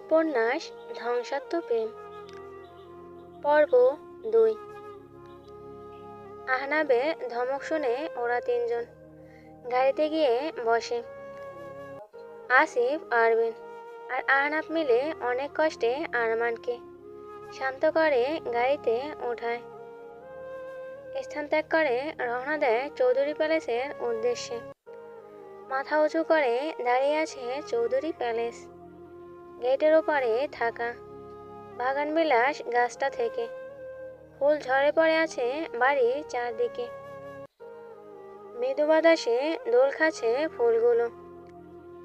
উপন্যাস ধ্বংসাত্মক প্রেম পর্ব ২। আহনাবের ধমক শুনে ওরা তিনজন গাড়িতে গিয়ে বসে। আসিফ, আরবিন আর আহনাব মিলে অনেক কষ্টে আরমানকে শান্ত করে গাড়িতে ওঠায়। স্থান ত্যাগ করে রওনা দেয় চৌধুরী প্যালেসের উদ্দেশ্যে। মাথা উঁচু করে দাঁড়িয়ে আছে চৌধুরী প্যালেস। গেটের ওপারে থাকা বাগানবিলাস গাছটা থেকে ফুল ঝরে পড়ে আছে বাড়ির চারদিকে। মৃদু বাতাসে দোল খাচ্ছে ফুলগুলো।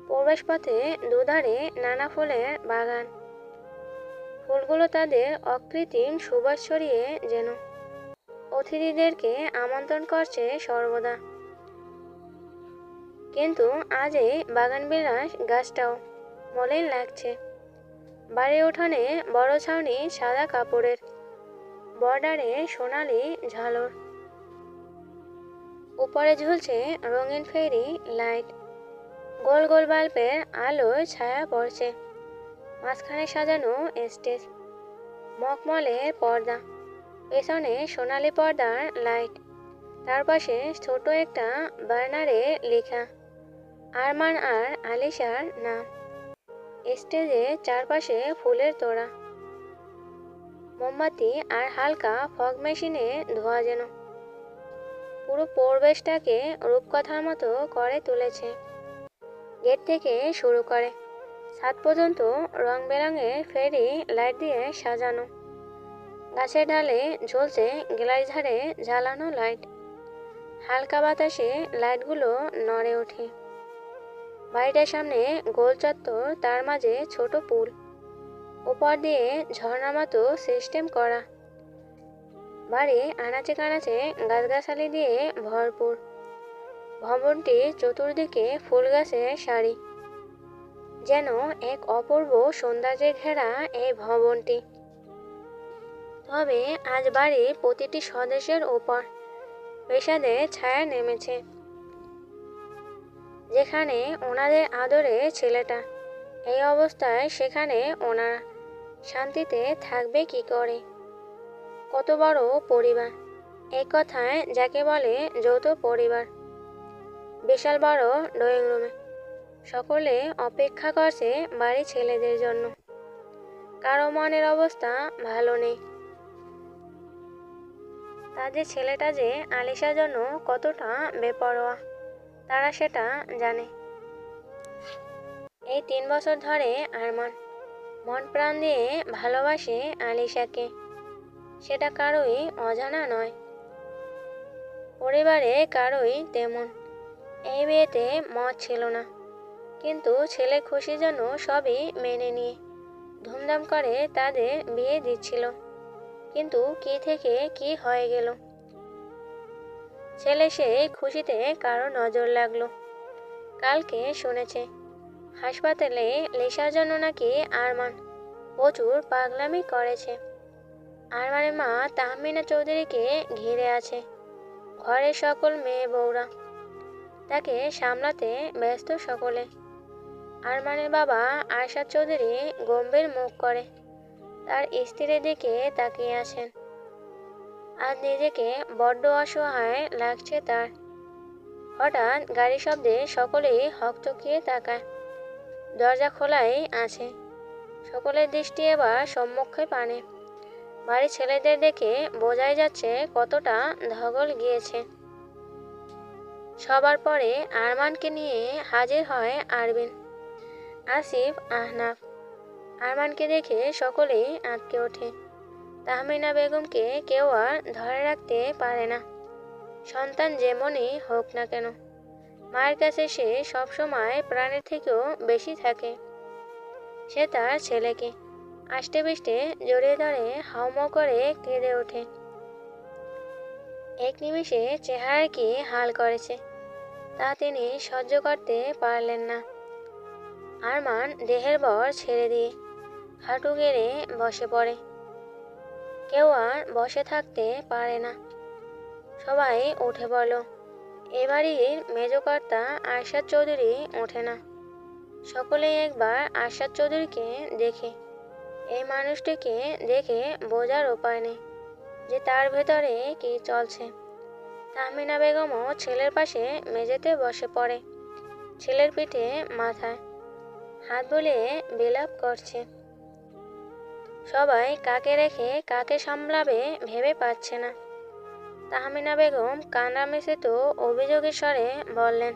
প্রবেশপথে দুধারে নানা ফুলের বাগান। ফুলগুলো তাদের অকৃত্রিম সুবাস ছড়িয়ে যেন অতিথিদেরকে আমন্ত্রণ করছে সর্বদা। কিন্তু আজ এই বাগানবিলাস গাছটাও মলিন লাগছে। বাড়ির উঠোনে বড় ছাউনি সাদা কাপড়ের, বর্ডারে সোনালি ঝালর। উপরে ঝুলছে রঙিন ফেরি লাইট। গোল গোল বাল্বের আলোয় ছায়া পড়ছে। মাঝখানে সাজানো স্টেজ, মখমলের পর্দা, পেছনে সোনালি পর্দার লাইট। তার পাশে ছোট একটা বার্নারে লেখা আরমান আর আলিশার নাম। স্টেজে চারপাশে ফুলের তোড়া, মোমবাতি আর হালকা ফগ মেশিনে ধোয়া যেন পুরো পরিবেশটাকে রূপকথার মতো করে তুলেছে। গেট থেকে শুরু করে ছাদ পর্যন্ত রং বেরঙের ফেরি লাইট দিয়ে সাজানো। গাছের ডালে ঝুলছে গ্লাস ধারে জ্বালানো লাইট। হালকা বাতাসে লাইটগুলো নড়ে ওঠে। বাড়িটার সামনে গোল চত্বর, তার মাঝে ছোট পুল, উপর দিয়ে ঝর্ণার মতো সিস্টেম করা। বাড়ি আনাচে কানাচে গাছগাছালি দিয়ে ভরপুর। ভবনটি চতুর্দিকে ফুল গাছের সারি। যেন এক অপূর্ব সৌন্দর্যে ঘেরা এই ভবনটি। তবে আজ বাড়ির প্রতিটি সদস্যের ওপর বিষাদের ছায়া নেমেছে। যেখানে ওনাদের আদরের ছেলেটা এই অবস্থায়, সেখানে ওনারা শান্তিতে থাকবে কি করে? কত বড় পরিবার, এই কথায় যাকে বলে যৌথ পরিবার। বিশাল বড় ড্রয়িং রুমে সকলে অপেক্ষা করছে বাড়ির ছেলেদের জন্য। কারো মনের অবস্থা ভালো নেই। তাদের ছেলেটা যে আলিশার জন্য কতটা বেপরোয়া তারা সেটা জানে। এই ৩ বছর ধরে আরমান মন প্রাণ দিয়ে ভালোবাসে আলিশাকে, সেটা কারোই অজানা নয়। পরিবারে কারোই তেমন এই বিয়েতে মত ছিল না, কিন্তু ছেলে খুশির জন্য সবই মেনে নিয়ে ধুমধাম করে তাদের বিয়ে দিচ্ছিল। কিন্তু কি থেকে কি হয়ে গেল। ছেলে সেই খুশিতে কারো নজর লাগলো। কালকে শুনেছে হাসপাতালে লিসার জন্য নাকি আরমান প্রচুর পাগলামি করেছে। আরমানের মা তাহমিনা চৌধুরীকে ঘিরে আছে ঘরের সকল মেয়ে বউরা। তাকে সামলাতে ব্যস্ত সকলে। আরমানের বাবা আরশাদ চৌধুরী গম্ভীর মুখ করে তার স্ত্রীর দিকে তাকিয়ে আছেন। আজ নিজেকে বড্ড অসহায় লাগছে তার। হঠাৎ গাড়ির শব্দে সকলেই হকচকিয়ে তাকায়। দরজা খোলাই আছে। সকলের দৃষ্টি এবার সম্মুখে পানে। বাড়ির ছেলেদের দেখে বোঝাই যাচ্ছে কতটা ধকল গিয়েছে। সবার পরে আরমানকে নিয়ে হাজির হয় আরবিন, আসিফ, আহনাব। আরমানকে দেখে সকলেই আঁতকে ওঠে। তাহমিনা বেগমকে কেউ আর ধরে রাখতে পারে না। সন্তান যেমনই হোক না কেন, মায়ের কাছে সে সবসময় প্রাণের থেকেও বেশি থাকে। সে তার ছেলেকে আষ্টে পৃষ্ঠে জড়িয়ে ধরে হাউমাউ করে কেঁদে ওঠে। এক নিমিষে চেহারা কি হাল করেছে তা তিনি সহ্য করতে পারলেন না। আরমান দেহের ভর ছেড়ে দিয়ে হাঁটু গেড়ে বসে পড়ে। কেউ আর বসে থাকতে পারে না। সবাই উঠে পড়ল। এ বাড়ির মেজকর্তা আরশাদ চৌধুরী ওঠে না। সকলেই একবার আশাদ চৌধুরীকে দেখে। এই মানুষটিকে দেখে বোঝার উপায় নেই যে তার ভেতরে কি চলছে। তাহমিনা বেগমও ছেলের পাশে মেঝেতে বসে পড়ে, ছেলের পিঠে মাথায় হাত বুলিয়ে বিলাপ করছে। সবাই কাকে রেখে কাকে সামলাবে ভেবে পাচ্ছে না। তাহমিনা বেগম কান্না মিশ্রিত অভিযোগের স্বরে বললেন,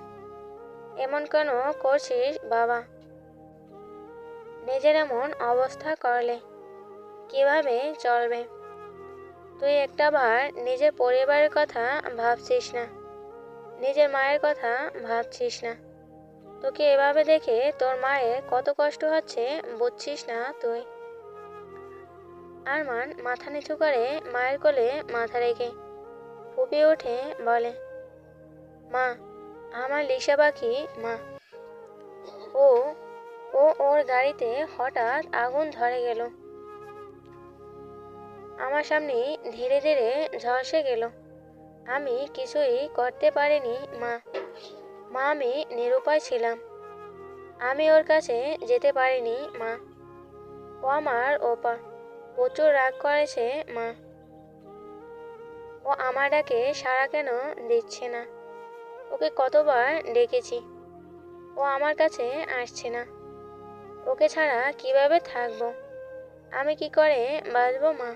এমন কেন করছিস বাবা? নিজের এমন অবস্থা করলে কিভাবে চলবে? তুই একটাবার নিজের পরিবারের কথা ভাবছিস না, নিজের মায়ের কথা ভাবছিস না। তোকে এভাবে দেখে তোর মায়ের কত কষ্ট হচ্ছে বুঝছিস না তুই? আরমান মাথা নিচু করে মায়ের কোলে মাথা রেখে ফুপিয়ে উঠে বলে, মা, আমার লিসা পাখি মা। ও ও ওর গাড়িতে হঠাৎ আগুন ধরে গেল, আমার সামনে ধীরে ধীরে ঝলসে গেল। আমি কিছুই করতে পারিনি মা। আমি নিরুপায় ছিলাম। আমি ওর কাছে যেতে পারিনি মা। ও আমার ওপর প্রচুর রাগ করেছে মা। ও আমার ডাকে সাড়া কেন দিচ্ছে না? ওকে কতবার ডেকেছি, ও আমার কাছে আসছে না। ওকে ছাড়া কিভাবে থাকবো? আমি কি করে বাঁচবো মা?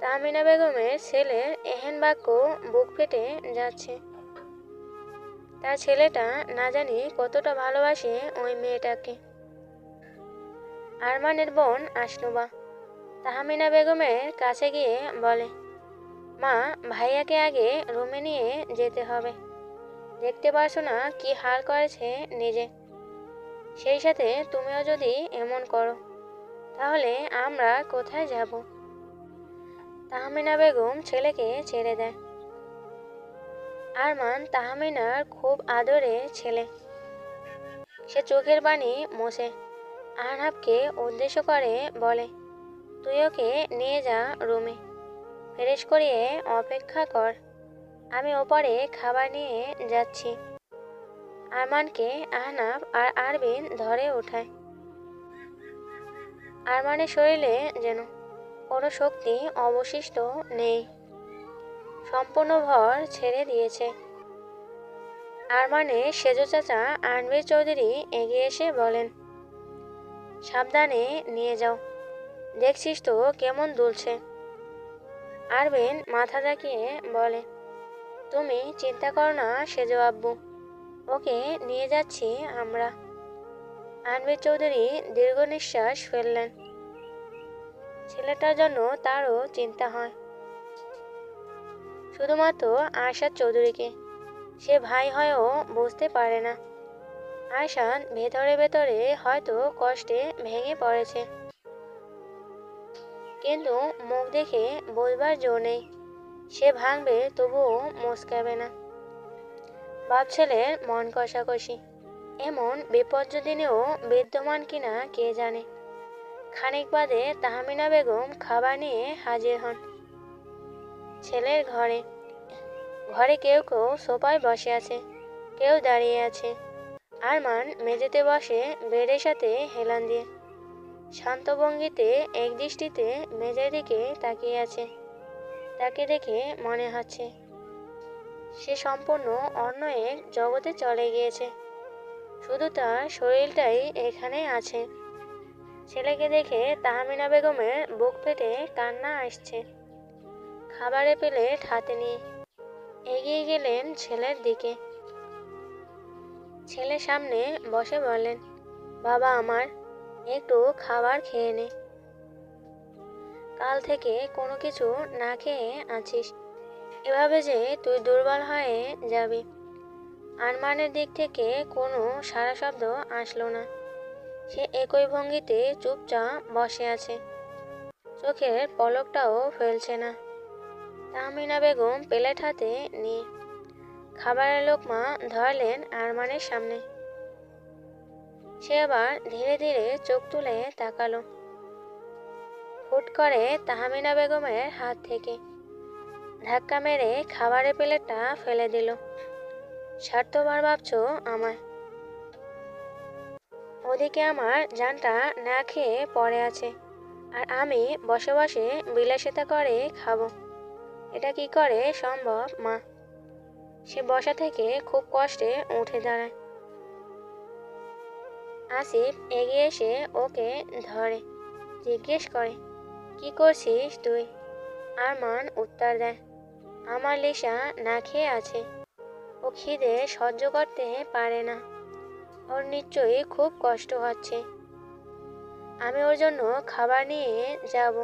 তাহমিনা বেগমের ছেলের এহেন বাক্য বুক ফেটে যাচ্ছে। তার ছেলেটা না জানি কতটা ভালোবাসে ওই মেয়েটাকে। আরমানের বোন আশনুবা তাহমিনা বেগমের কাছে গিয়ে বলে, মা, ভাইয়াকে আগে রুমে নিয়ে যেতে হবে। দেখতে পারছো না কি হাল করেছে নিজে? সেই সাথে তুমিও যদি এমন করো তাহলে আমরা কোথায় যাব? তাহমিনা বেগম ছেলেকে ছেড়ে দেয়। আরমান তাহমিনার খুব আদরের ছেলে। সে চোখের পানি মোছে আহনাবকে উদ্দেশ্য করে বলে, তুই ওকে নিয়ে যা রুমে, ফ্রেশ করিয়ে অপেক্ষা কর। আমি ওপরে খাবার নিয়ে যাচ্ছি। আরমানকে আহনাব আর আরবিন ধরে ওঠায়। আরমানের শরীরে যেন কোনো শক্তি অবশিষ্ট নেই, সম্পূর্ণ ভর ছেড়ে দিয়েছে। আরমানের সেজো চাচা আনবির চৌধুরী এগিয়ে এসে বলেন, সাবধানে নিয়ে যাও, দেখছিস তো কেমন দুলছে। আরবিন মাথা ঝাঁকিয়ে বলে, তুমি চিন্তা করো না সেজো আব্বু, ওকে নিয়ে যাচ্ছি আমরা। আনবির চৌধুরী দীর্ঘ নিঃশ্বাস ফেললেন। ছেলেটার জন্য তারও চিন্তা হয়, শুধুমাত্র আরশাদ চৌধুরীকে সে ভাই হয়েও বুঝতে পারে না। আরশাদ ভেতরে ভেতরে হয়তো কষ্টে ভেঙে পড়েছে, কিন্তু মুখ দেখে বুঝবার জো নেই। সে ভাঙবে তবুও মুচকাবে না। বাপ ছেলের মন কষাকষি এমন বিপর্যয় দিনেও বিদ্যমান কিনা কে জানে। খানিক বাদে তাহমিনা বেগম খাবার নিয়ে হাজির হন। ছেলের ঘরে ঘরে কেউ কেউ সোফায় বসে আছে, কেউ দাঁড়িয়ে আছে। আরমান মেঝেতে বসে বেডের সাথে হেলান দিয়ে শান্ত ভঙ্গিতে এক দৃষ্টিতে মেঝের দিকে তাকিয়ে আছে। তাকে দেখে মনে হচ্ছে সে সম্পূর্ণ অন্য এক জগতে চলে গিয়েছে, শুধু তার শরীরটাই এখানে আছে। ছেলেকে দেখে তাহমিনা বেগমের বুক ফেটে কান্না আসছে। খাবারের প্লেট হাতে নিয়ে এগিয়ে গেলেন ছেলের দিকে। ছেলের সামনে বসে বললেন, বাবা আমার, একটু খাবার খেয়ে নে। কাল থেকে কোনো কিছু না খেয়ে আছিস, এভাবে যে তুই দুর্বল হয়ে যাবি। আরমানের দিক থেকে কোনো সাড়া শব্দ আসলো না। সে একই ভঙ্গিতে চুপচাপ বসে আছে, চোখের পলকটাও ফেলছে না। তাহমিনা বেগম প্লেট হাতে নিয়ে খাবারের লোকমা ধরলেন আরমানের সামনে। সে আবার ধীরে ধীরে চোখ তুলে তাকালো। হুট করে তাহমিনা বেগমের হাত থেকে ধাক্কা মেরে খাবারের প্লেটটা ফেলে দিল। স্বার্থবার ভাবছো আমায়? ওদিকে আমার জানটা না খেয়ে পড়ে আছে, আর আমি বসে বসে বিলাসিতা করে খাবো। এটা কি করে সম্ভব মা? সে বসা থেকে খুব কষ্টে উঠে দাঁড়ায়। আসিফ এগিয়ে এসে ওকে ধরে, জিজ্ঞেস করে, কি করছিস তুই? আরমান উত্তর দেয়, আমার লিসা না খেয়ে আছে, ও খিদে সহ্য করতে পারে না, ওর নিশ্চয়ই খুব কষ্ট হচ্ছে, আমি ওর জন্য খাবার নিয়ে যাব।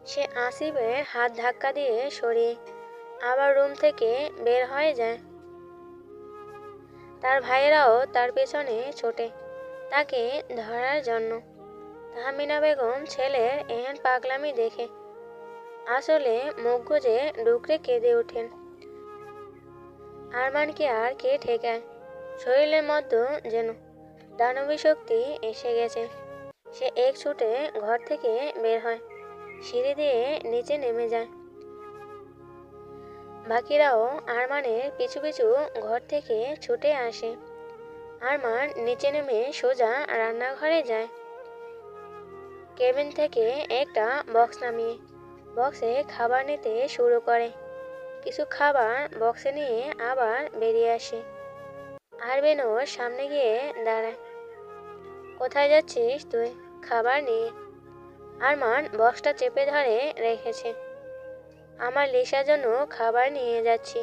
সে আসিফের হাত ধাক্কা দিয়ে সরিয়ে আবার রুম থেকে বের হয়ে যায়। তার ভাইয়েরাও তার পেছনে ছোটে তাকে ধরার জন্য। তাহমিনা বেগম ছেলের এহেন পাগলামি দেখে আসলে মুখ গুজে ডুকরে কেঁদে ওঠেন। আরমানকে আর কে ঠেকায়? শরীরের মধ্যে যেন দানবী শক্তি এসে গেছে। সে এক ছুটে ঘর থেকে বের হয়, সিঁড়ি দিয়ে নিচে নেমে যায়। বাকিরাও আরমানের পিছু পিছু ঘর থেকে ছুটে আসে। আরমান নিচে নেমে সোজা রান্নাঘরে যায়। কেবিন থেকে একটা বক্স নামিয়ে বক্সে খাবার নিতে শুরু করে। কিছু খাবার বক্সে নিয়ে আবার বেরিয়ে আসে। আরবেন ওর সামনে গিয়ে দাঁড়ায়। কোথায় যাচ্ছিস তুই? খাবার নিয়ে। আরমান বক্সটা চেপে ধরে রেখেছে। আমার লিসার জন্য খাবার নিয়ে যাচ্ছি,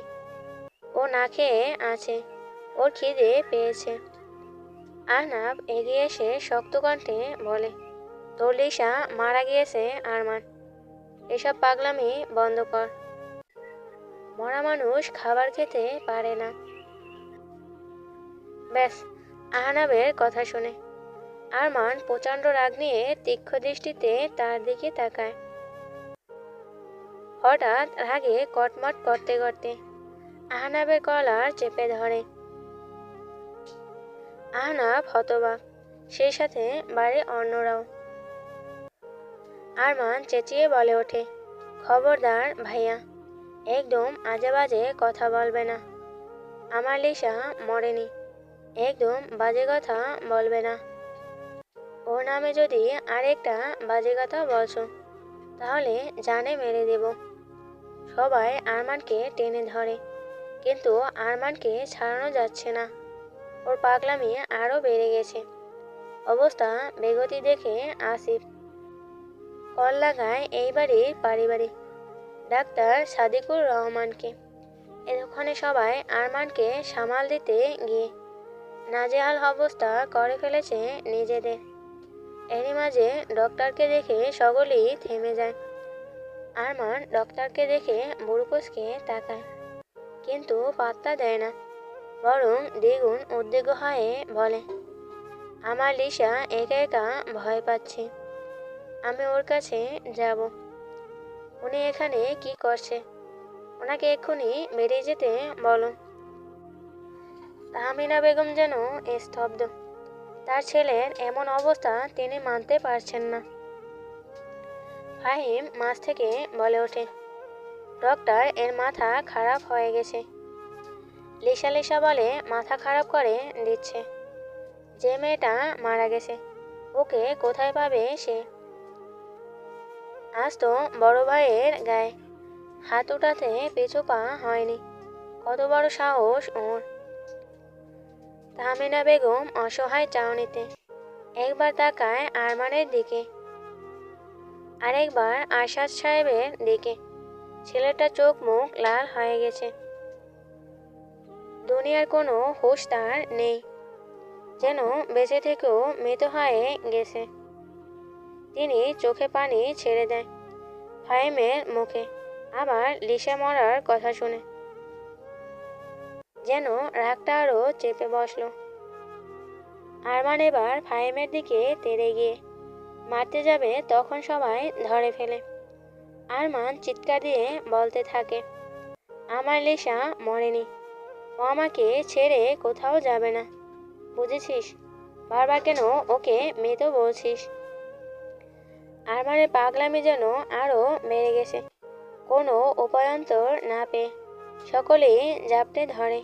ও না খেয়ে আছে, ওর খিদে পেয়েছে। আরনাব এগিয়ে এসে শক্ত কণ্ঠে বলে, তোর লিসা মারা গিয়েছে আরমান, এসব পাগলামি বন্ধ কর। মরা মানুষ খাবার খেতে পারে না। ব্যাস, আহনাবের কথা শুনে আরমান প্রচণ্ড রাগ নিয়ে তীক্ষ্ণ দৃষ্টিতে তার দিকে তাকায়। হঠাৎ রাগে কটমট করতে করতে আহনাবের কলার চেপে ধরে। আহনাব হতবাক, সেই সাথে বাড়ির অন্যরাও। আরমান চেঁচিয়ে বলে ওঠে, খবরদার ভাইয়া, একদম আজে বাজে কথা বলবে না। আমার লিসা মরেনি, একদম বাজে কথা বলবে না। ওর নামে যদি আরেকটা বাজে কথা বলছো তাহলে জানে মেরে দেব। সবাই আরমানকে টেনে ধরে, কিন্তু আরমানকে ছাড়ানো যাচ্ছে না। ওর পাগলামি আরও বেড়ে গেছে। অবস্থা বেগতি দেখে আসিফ কল লাগায় এই বাড়ির পারিবারিক ডাক্তার সাদিকুর রহমানকে। এতক্ষণে সবাই আরমানকে সামাল দিতে গিয়ে নাজেহাল অবস্থা করে ফেলেছে নিজেদের। এরই মাঝে ডক্টরকে দেখে সকলেই থেমে যায়। আরমান ডক্টরকে দেখে বুড়ুকুসকে তাকায়, কিন্তু পাত্তা দেয় না, বরং দ্বিগুণ উদ্বিগ্ন হয়ে বলে, আমার লিসা একা একা ভয় পাচ্ছে, আমি ওর কাছে যাব। উনি এখানে কি করছে? ওনাকে এক্ষুনি বেরিয়ে যেতে বলো। তাহমিনা বেগম যেন স্তব্ধ। তার ছেলের এমন অবস্থা তিনি মানতে পারছেন না। ফাহিম মাঝ থেকে বলে ওঠে, ডক্টর, এর মাথা খারাপ হয়ে গেছে। লিসা লিসা বলে মাথা খারাপ করে দিচ্ছে। যে মেয়েটা মারা গেছে ওকে কোথায় পাবে সে? আজ তো বড় ভাইয়ের গায়ে হাত উঠাতে পিছু পা হয়নি। কত বড় সাহস ওর! তাহমিনা বেগম অসহায় চাউনিতে একবার তাকায় আরমানের দিকে, আরেকবার আরশাদ সাহেবের দিকে। ছেলেটা চোখ মুখ লাল হয়ে গেছে। দুনিয়ার কোনো হুঁশ তার নেই, যেন বেঁচে থেকেও মৃত হয়ে গেছে। তিনি চোখে পানি ছেড়ে দেয় ফাহিমের মুখে আবার লিসা মরার কথা শুনে। যেন রাগটা আরও চেপে বসল। আরমান এবার ফাহিমের দিকে তেড়ে গিয়ে মারতে যাবে, তখন সবাই ধরে ফেলে। আরমান চিৎকার দিয়ে বলতে থাকে, আমার লিসা মরেনি, ও আমাকে ছেড়ে কোথাও যাবে না, বুঝেছিস? বারবার কেন ওকে মৃত বলছিস? আরমানের পাগলামি যেন আরও বেড়ে গেছে। কোনো উপায়ন্তর না পেয়ে সকলেই জাপটে ধরে।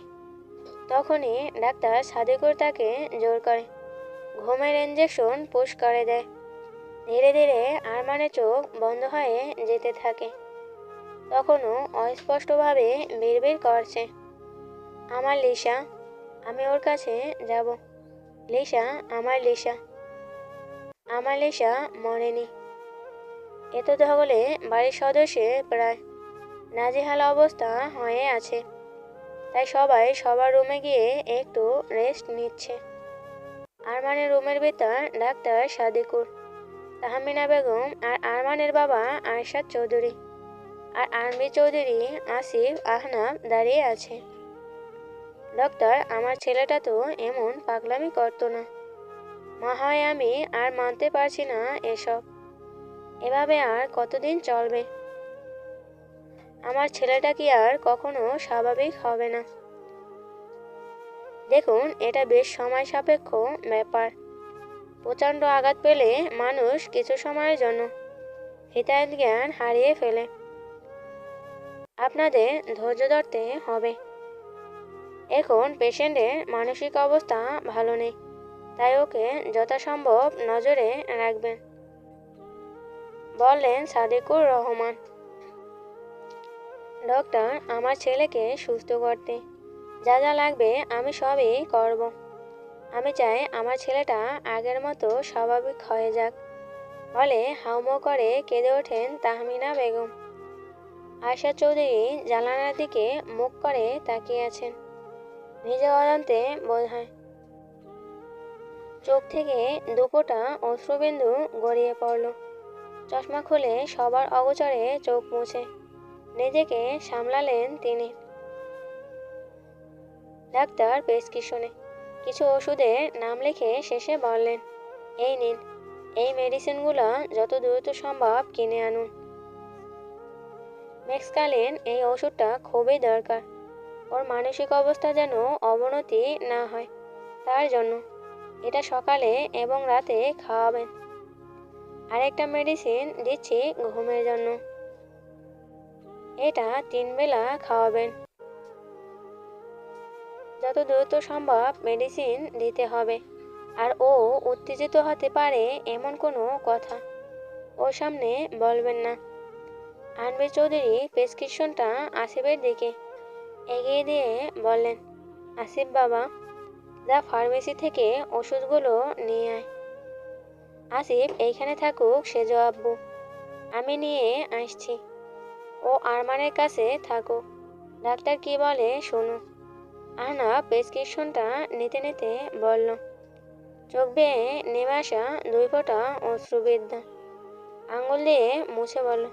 তখনই ডাক্তার সাদিকুর তাকে জোর করে ঘুমের ইঞ্জেকশন পুশ করে দেয়। ধীরে ধীরে আরমানের চোখ বন্ধ হয়ে যেতে থাকে। তখনও অস্পষ্টভাবে বিড়বিড় করছে, আমার লিসা, আমি ওর কাছে যাব। লিসা, আমার লিসা, আমার লিসা মরেনি। এত ধগলে বাড়ির সদস্যের প্রায় নাজেহাল অবস্থা হয়ে আছে। তাই সবাই সবার রুমে গিয়ে একটু রেস্ট নিচ্ছে। আরমানের রুমের ভেতর ডাক্তার সাদিকুর, তাহমিনা বেগম আর আরমানের বাবা আরশাদ চৌধুরী আর আরবি চৌধুরী আসিফ আহনাব দাঁড়িয়ে আছে। ডক্টর, আমার ছেলেটা তো এমন পাগলামি করতো না। মা হয় আমি আর মানতে পারছি না এসব। এভাবে আর কতদিন চলবে? আমার ছেলেটা কি আর কখনো স্বাভাবিক হবে না? দেখুন, এটা বেশ সময় সাপেক্ষ ব্যাপার। প্রচণ্ড আঘাত পেলে মানুষ কিছু সময়ের জন্য হিতাহিত জ্ঞান হারিয়ে ফেলে। আপনাদের ধৈর্য ধরতে হবে। এখন পেশেন্টের মানসিক অবস্থা ভালো নেই, তাই ওকে যথাসম্ভব নজরে রাখবেন, বললেন সাদিকুর রহমান। ডক্টর, আমার ছেলেকে সুস্থ করতে যা যা লাগবে আমি সবই করব। আমি চাই আমার ছেলেটা আগের মতো স্বাভাবিক হয়ে যাক, বলে হাউমাউ করে কেঁদে ওঠেন তাহমিনা বেগম। আরশাদ চৌধুরী জানালার দিকে মুখ করে তাকিয়ে আছেন। নিজে অজান্তে বোধ হয় চোখ থেকে দুপোটা অশ্রুবিন্দু গড়িয়ে পড়ল। চশমা খুলে সবার অগোচরে চোখ মুছে নিজেকে সামলালেন তিনি। ডাক্তার প্রেসক্রিপশনে কিছু ওষুধের নাম লিখে শেষে বললেন, এই নিন, এই মেডিসিনগুলো যত দ্রুত সম্ভব কিনে আনুন। ম্যাক্সকালিন এই ওষুধটা খুবই দরকার। ওর মানসিক অবস্থা যেন অবনতি না হয়, তার জন্য এটা সকালে এবং রাতে খাওয়াবেন। আরেকটা মেডিসিন দিচ্ছি ঘুমের জন্য, এটা 3 বেলা খাওয়াবেন। যত দ্রুত সম্ভব মেডিসিন দিতে হবে। আর ও উত্তেজিত হতে পারে এমন কোনো কথা ওর সামনে বলবেন না। আনবির চৌধুরী প্রেসক্রিপশনটা আসিফের দিকে এগিয়ে দিয়ে বললেন, আসিফ বাবা, যা ফার্মেসি থেকে ওষুধগুলো নিয়ে আয়। আসিফ এইখানে থাকুক সেজ আব্বু, আমি নিয়ে আসছি। ও আরমানের কাছে থাকুক, ডাক্তার কি বলে শুনো। আহনা প্রেসক্রিপশনটা নিতে নিতে বলল, চোখ বেয়ে নেমে আসা 2 ফোঁটা অশ্রুবিদ্যা আঙুল দিয়ে মুছে বলল,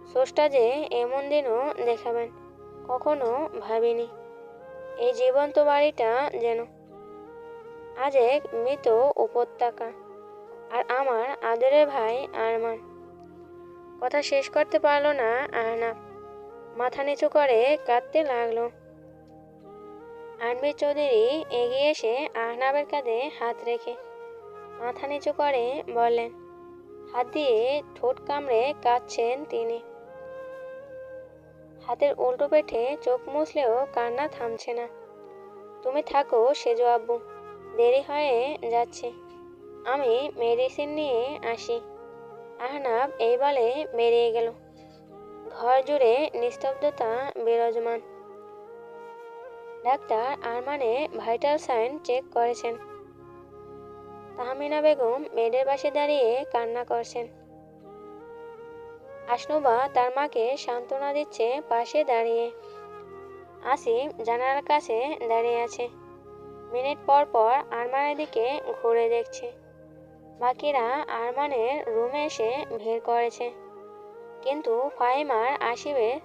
স্রষ্টা যে এমন দিনও দেখাবেন কখনো ভাবিনি। এই জীবন্ত বাড়িটা যেন আজ এক মৃত উপত্যকা। আর আমার আদরের ভাই আরমান। কথা শেষ করতে পারল না আহনাব, মাথা নিচু করে কাঁদতে লাগলো। আনবির চৌধুরী এগিয়ে এসে আহনাবের কাঁধে হাত রেখে মাথা নিচু করে বললেন, হাত দিয়ে ঠোঁট কামড়ে কাঁদছেন তিনি। হাতের উল্টো পেটে চোখ মুছলেও কান্না থামছে না। তুমি থাকো সেজ আব্বু, দেরি হয়ে যাচ্ছে, আমি মেডিসিন নিয়ে আসি। আহনাব এই বলে বেরিয়ে গেল। ঘর জুড়ে নিস্তব্ধতা বিরাজমান। ডাক্তার আরমানে ভাইটাল সাইন চেক করেছেন। তাহমিনা বেগম বেডের পাশে দাঁড়িয়ে কান্না করছেন। আসনুবা তার মাকে সান্ত্বনা দিচ্ছে পাশে দাঁড়িয়ে। আসিফ জানালার কাছে দাঁড়িয়ে আছে। মিনিট পর পর আরমানের দিকে ঘুরে দেখছে। বাকিরা আরমানের রুমে এসে ভিড় করেছে, কিন্তু ফাহিমার আসিফের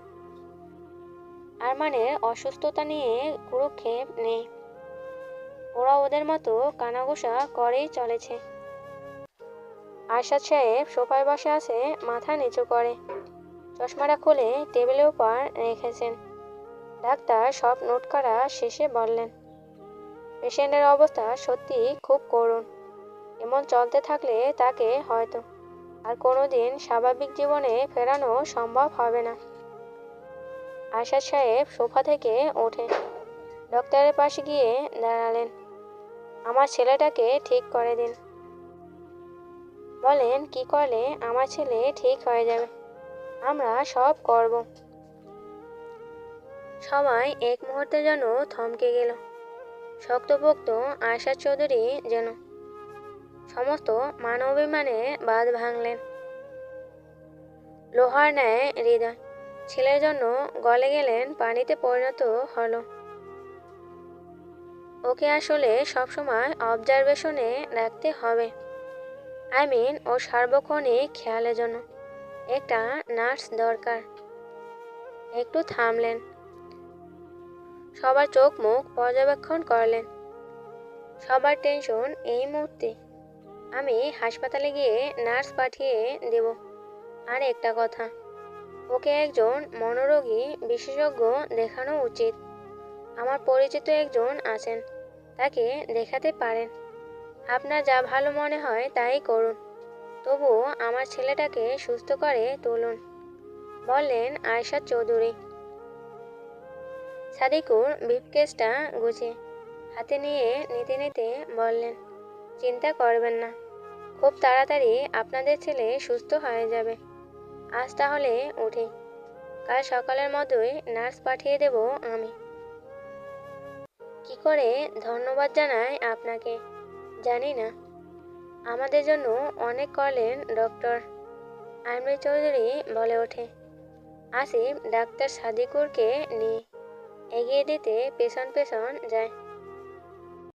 আরমানের অসুস্থতা নিয়ে কুরুক্ষেপ নেই। ওরা ওদের মতো কানাঘুষা করেই চলেছে। আরশাদ সাহেব সোফায় বসে আছে মাথা নিচু করে। চশমাটা খুলে টেবিলের উপর রেখেছেন। ডাক্তার সব নোট করা শেষে বললেন, পেশেন্টের অবস্থা সত্যি খুব করুণ। এমন চলতে থাকলে তাকে হয়তো আর কোনোদিন স্বাভাবিক জীবনে ফেরানো সম্ভব হবে না। আরশাদ সাহেব সোফা থেকে ওঠে ডক্টরের পাশে গিয়ে দাঁড়ালেন। আমার ছেলেটাকে ঠিক করে দিন। বলেন কি করলে আমার ছেলে ঠিক হয়ে যাবে। আমরা সব করব। সবাই এক মুহূর্তের জন্য থমকে গেল। শক্তপোক্ত আয়শা চৌধুরী যেন সমস্ত মানবাভিমানে বাঁধ ভাঙলেন। লোহার ন্যায় হৃদয় ছেলের জন্য গলে গেলেন, পানিতে পরিণত হলো। ওকে আসলে সবসময় অবজারভেশনে রাখতে হবে। ও সার্বক্ষণিক খেয়ালের জন্য একটা নার্স দরকার। একটু থামলেন। সবার চোখ মুখ পর্যবেক্ষণ করলেন। সবার টেনশন এই মুহূর্তে। আমি হাসপাতালে গিয়ে নার্স পাঠিয়ে দেব। আর একটা কথা, ওকে একজন মনোরোগী বিশেষজ্ঞ দেখানো উচিত। আমার পরিচিত একজন আছেন, তাকে দেখাতে পারেন। আপনার যা ভালো মনে হয় তাই করুন, তবুও আমার ছেলেটাকে সুস্থ করে তুলুন, বললেন আয়শা চৌধুরী। সাদিকুর ব্রিফকেসটা গুছিয়ে হাতে নিতে নিতে বললেন, চিন্তা করবেন না, খুব তাড়াতাড়ি আপনাদের ছেলে সুস্থ হয়ে যাবে। আজ তাহলে উঠি, কাল সকালের মধ্যেই নার্স পাঠিয়ে দেব আমি। কি করে ধন্যবাদ জানাই আপনাকে জানি না। আমাদের জন্য অনেক করলেন ডক্টর, আইমরি চৌধুরী বলে ওঠে। আসিফ ডাক্তার সাদিকুরকে নিয়ে এগিয়ে দিতে পেছন পেছন যায়।